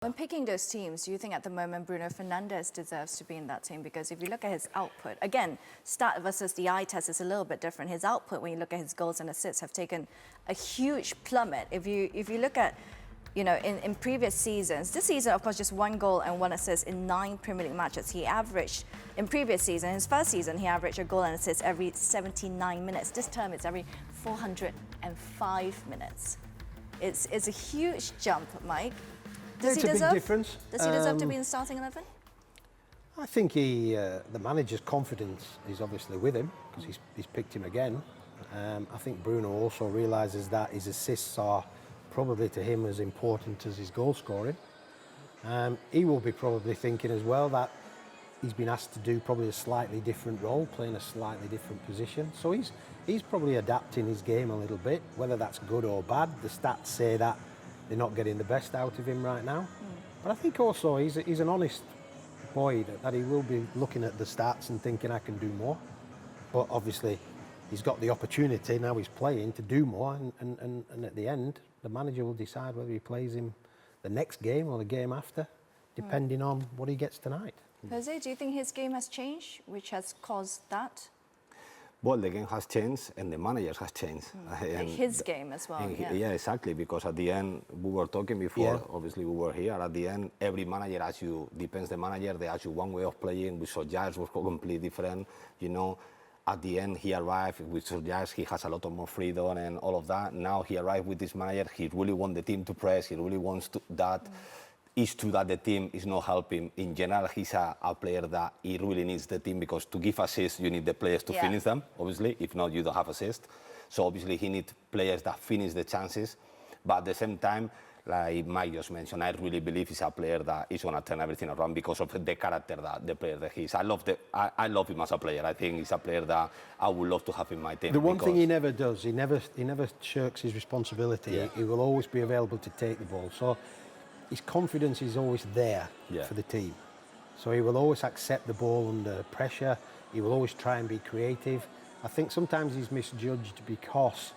When picking those teams, do you think at the moment Bruno Fernandes deserves to be in that team? Because if you look at his output, again, start versus the eye test is a little bit different. His output, when you look at his goals and assists, have taken a huge plummet. If you look at, in previous seasons, this season, of course, just 1 goal and 1 assist in 9 Premier League matches. He averaged, in previous season, his first season, he averaged a goal and assist every 79 minutes. This term, it's every 405 minutes. It's a huge jump, Mike. It's a big difference. Does he deserve to be in the starting 11? I think the manager's confidence is obviously with him because he's picked him again. I think Bruno also realises that his assists are probably to him as important as his goal scoring. He will be probably thinking as well that he's been asked to do probably a slightly different role, playing a slightly different position. So he's probably adapting his game a little bit, whether that's good or bad. The stats say that they're not getting the best out of him right now. But I think also he's an honest boy, that he will be looking at the stats and thinking I can do more. But obviously he's got the opportunity, now he's playing, to do more, and at the end the manager will decide whether he plays him the next game or the game after, depending on what he gets tonight. Jose, do you think his game has changed, which has caused that? Well, the game has changed and the manager has changed. And his game as well. Yeah, exactly, because at the end, we were talking before, obviously we were here, at the end, every manager asks you, depends the manager, they ask you one way of playing. With Solskjaer was completely different, At the end, he arrived with Solskjaer, he has a lot of more freedom and all of that. Now he arrived with this manager, he really wants the team to press, he really wants that. It's true that the team is not helping. In general, he's a player that he really needs the team, because to give assists, you need the players to finish them, obviously. If not, you don't have assists. So obviously, he needs players that finish the chances. But at the same time, like Mike just mentioned, I really believe he's a player that is going to turn everything around because of the character that the player that he is. I love him as a player. I think he's a player that I would love to have in my team. The one thing he never does, he never shirks his responsibility. Yeah. He will always be available to take the ball. So his confidence is always there for the team. So he will always accept the ball under pressure. He will always try and be creative. I think sometimes he's misjudged because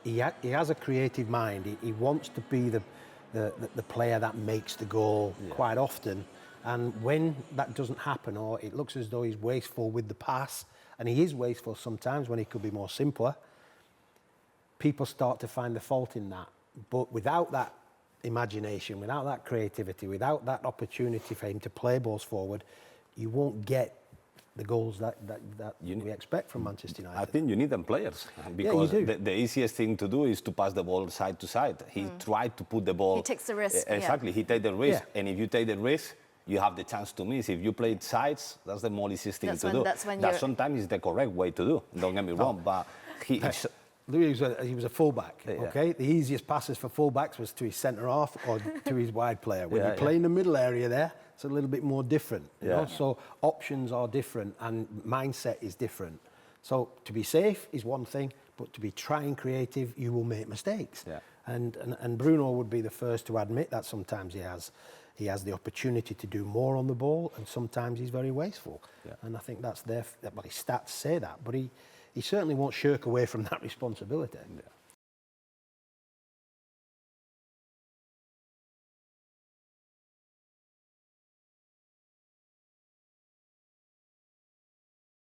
he has a creative mind. He wants to be the player that makes the goal quite often. And when that doesn't happen, or it looks as though he's wasteful with the pass, and he is wasteful sometimes when he could be more simpler, people start to find the fault in that. But without that imagination, without that creativity, without that opportunity for him to play balls forward, you won't get the goals that we expect from Manchester United. I think you need them players, because the easiest thing to do is to pass the ball side to side. He tried to put the ball... He takes the risk. Exactly, he takes the risk. And if you take the risk, you have the chance to miss. If you play it sides, that's the more easiest thing to do. That sometimes is the correct way to do, don't get me wrong, but he was a fullback, okay? The easiest passes for fullbacks was to his centre-half or to his wide player. When you play in the middle area there, it's a little bit more different, you know? So options are different and mindset is different. So to be safe is one thing, but to be trying creative, you will make mistakes. And Bruno would be the first to admit that sometimes he has the opportunity to do more on the ball, and sometimes he's very wasteful. And I think that's his stats say that, but he certainly won't shirk away from that responsibility.